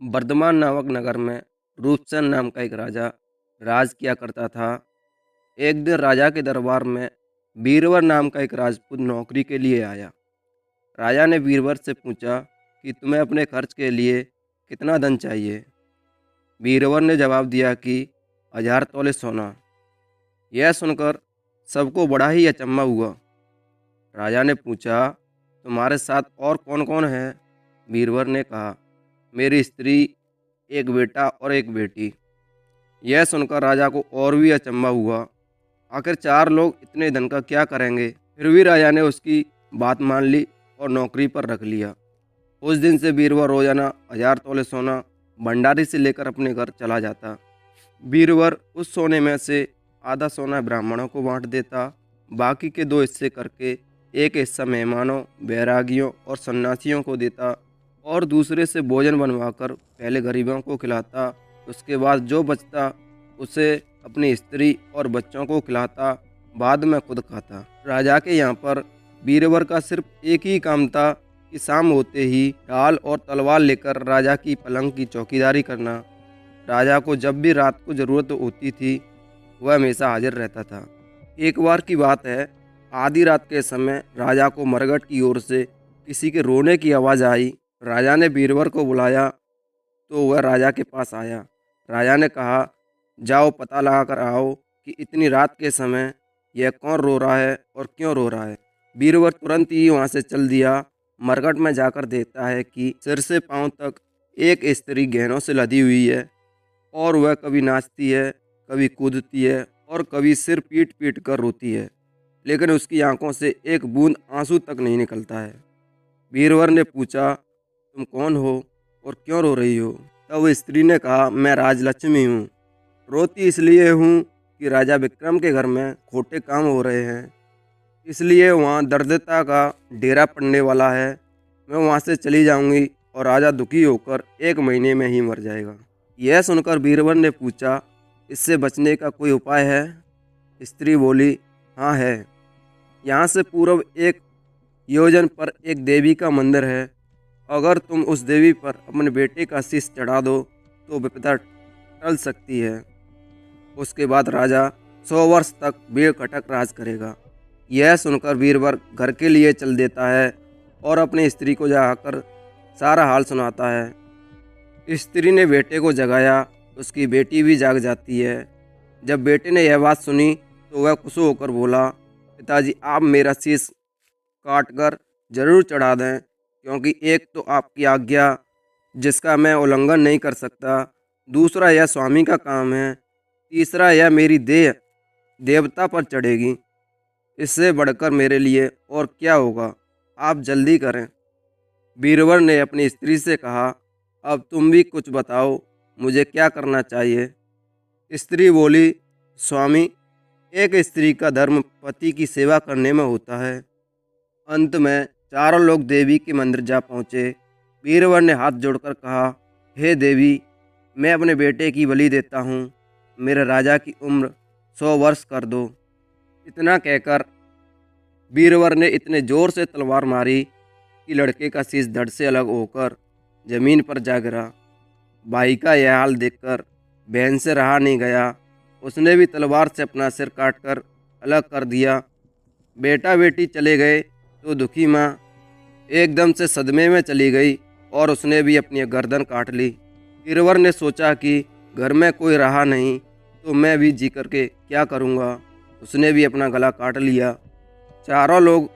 वर्धमान नामक नगर में रूपचंद नाम का एक राजा राज किया करता था। एक दिन राजा के दरबार में बीरबल नाम का एक राजपूत नौकरी के लिए आया। राजा ने बीरबल से पूछा कि तुम्हें अपने खर्च के लिए कितना धन चाहिए। बीरबल ने जवाब दिया कि 1000 तोले सोना। यह सुनकर सबको बड़ा ही अचंभा हुआ। राजा ने पूछा, तुम्हारे साथ और कौन कौन है? बीरबल ने कहा, मेरी स्त्री, एक बेटा और एक बेटी। यह सुनकर राजा को और भी अचंभा हुआ। आखिर 4 लोग इतने धन का क्या करेंगे? फिर भी राजा ने उसकी बात मान ली और नौकरी पर रख लिया। उस दिन से बीरबल रोजाना 1000 तोले सोना भंडारी से लेकर अपने घर चला जाता। बीरबल उस सोने में से आधा सोना ब्राह्मणों को बांट देता, बाकी के 2 हिस्से करके एक हिस्सा मेहमानों, बैरागियों और सन्यासियों को देता और दूसरे से भोजन बनवाकर पहले गरीबों को खिलाता। उसके बाद जो बचता उसे अपनी स्त्री और बच्चों को खिलाता, बाद में खुद खाता। राजा के यहाँ पर बीरबल का सिर्फ एक ही काम था कि शाम होते ही ढाल और तलवार लेकर राजा की पलंग की चौकीदारी करना। राजा को जब भी रात को ज़रूरत होती थी वह हमेशा हाजिर रहता था। एक बार की बात है, आधी रात के समय राजा को मरघट की ओर से किसी के रोने की आवाज़ आई। राजा ने बीरबल को बुलाया तो वह राजा के पास आया। राजा ने कहा, जाओ पता लगा कर आओ कि इतनी रात के समय यह कौन रो रहा है और क्यों रो रहा है। बीरबल तुरंत ही वहाँ से चल दिया। मरघट में जाकर देखता है कि सिर से पांव तक एक स्त्री गहनों से लदी हुई है और वह कभी नाचती है, कभी कूदती है और कभी सिर पीट पीट कर रोती है, लेकिन उसकी आंखों से एक बूंद आंसू तक नहीं निकलता है। बीरबल ने पूछा, तुम कौन हो और क्यों रो रही हो? तब स्त्री ने कहा, मैं राजलक्ष्मी हूँ। रोती इसलिए हूँ कि राजा विक्रम के घर में खोटे काम हो रहे हैं, इसलिए वहाँ दरिद्रता का डेरा पड़ने वाला है। मैं वहाँ से चली जाऊँगी और राजा दुखी होकर 1 महीने में ही मर जाएगा। यह सुनकर बीरबल ने पूछा, इससे बचने का कोई उपाय है? स्त्री बोली, हाँ है। यहाँ से पूर्व 1 योजन पर एक देवी का मंदिर है। अगर तुम उस देवी पर अपने बेटे का शीश चढ़ा दो तो विपदा टल सकती है। उसके बाद राजा 100 वर्ष तक बेखटक राज करेगा। यह सुनकर बीरबल घर के लिए चल देता है और अपनी स्त्री को जाकर सारा हाल सुनाता है। स्त्री ने बेटे को जगाया, उसकी बेटी भी जाग जाती है। जब बेटे ने यह बात सुनी तो वह खुश होकर बोला, पिताजी आप मेरा शीश काट कर जरूर चढ़ा दें, क्योंकि एक तो आपकी आज्ञा जिसका मैं उल्लंघन नहीं कर सकता, दूसरा यह स्वामी का काम है, तीसरा यह मेरी देह देवता पर चढ़ेगी। इससे बढ़कर मेरे लिए और क्या होगा? आप जल्दी करें। बीरबल ने अपनी स्त्री से कहा, अब तुम भी कुछ बताओ, मुझे क्या करना चाहिए? स्त्री बोली, स्वामी, एक स्त्री का धर्म पति की सेवा करने में होता है। अंत में 4 लोग देवी के मंदिर जा पहुँचे। बीरबल ने हाथ जोड़कर कहा, हे देवी, मैं अपने बेटे की बलि देता हूँ, मेरे राजा की उम्र 100 वर्ष कर दो। इतना कहकर बीरबल ने इतने जोर से तलवार मारी कि लड़के का शीश धड़ से अलग होकर जमीन पर जा गिरा। भाई का यह हाल देखकर बहन से रहा नहीं गया। उसने भी तलवार से अपना सिर काटकर अलग कर दिया। बेटा बेटी चले गए तो दुखी माँ एकदम से सदमे में चली गई और उसने भी अपनी गर्दन काट ली। बीरबल ने सोचा कि घर में कोई रहा नहीं तो मैं भी जी करके क्या करूँगा। उसने भी अपना गला काट लिया। 4 लोग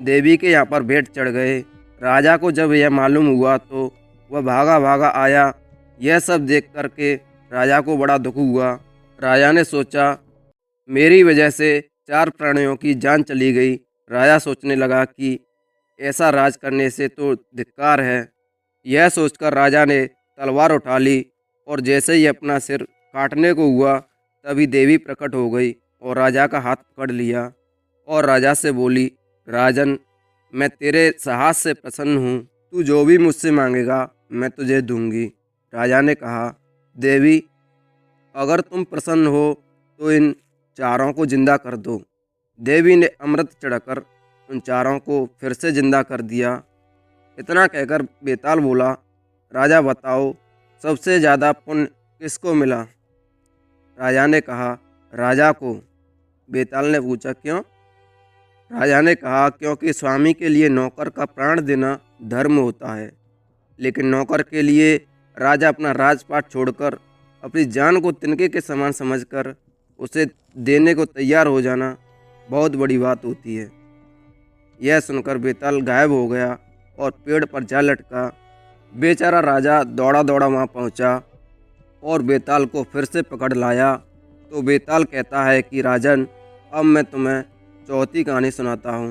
देवी के यहाँ पर भेंट चढ़ गए। राजा को जब यह मालूम हुआ तो वह भागा भागा आया। यह सब देख करके राजा को बड़ा दुख हुआ। राजा ने सोचा, मेरी वजह से 4 प्राणियों की जान चली गई। राजा सोचने लगा कि ऐसा राज करने से तो धिक्कार है। यह सोचकर राजा ने तलवार उठा ली और जैसे ही अपना सिर काटने को हुआ तभी देवी प्रकट हो गई और राजा का हाथ पकड़ लिया और राजा से बोली, राजन, मैं तेरे साहस से प्रसन्न हूँ, तू जो भी मुझसे मांगेगा मैं तुझे दूंगी। राजा ने कहा, देवी, अगर तुम प्रसन्न हो तो इन 4 को जिंदा कर दो। देवी ने अमृत चढ़ाकर उन 4 को फिर से जिंदा कर दिया। इतना कहकर बेताल बोला, राजा बताओ, सबसे ज़्यादा पुण्य किसको मिला? राजा ने कहा, राजा को। बेताल ने पूछा, क्यों? राजा ने कहा, क्योंकि स्वामी के लिए नौकर का प्राण देना धर्म होता है, लेकिन नौकर के लिए राजा अपना राजपाट छोड़कर अपनी जान को तिनके के समान समझकर उसे देने को तैयार हो जाना बहुत बड़ी बात होती है। यह सुनकर बेताल गायब हो गया और पेड़ पर जा लटका। बेचारा राजा दौड़ा दौड़ा वहाँ पहुँचा और बेताल को फिर से पकड़ लाया। तो बेताल कहता है कि राजन, अब मैं तुम्हें चौथी कहानी सुनाता हूँ।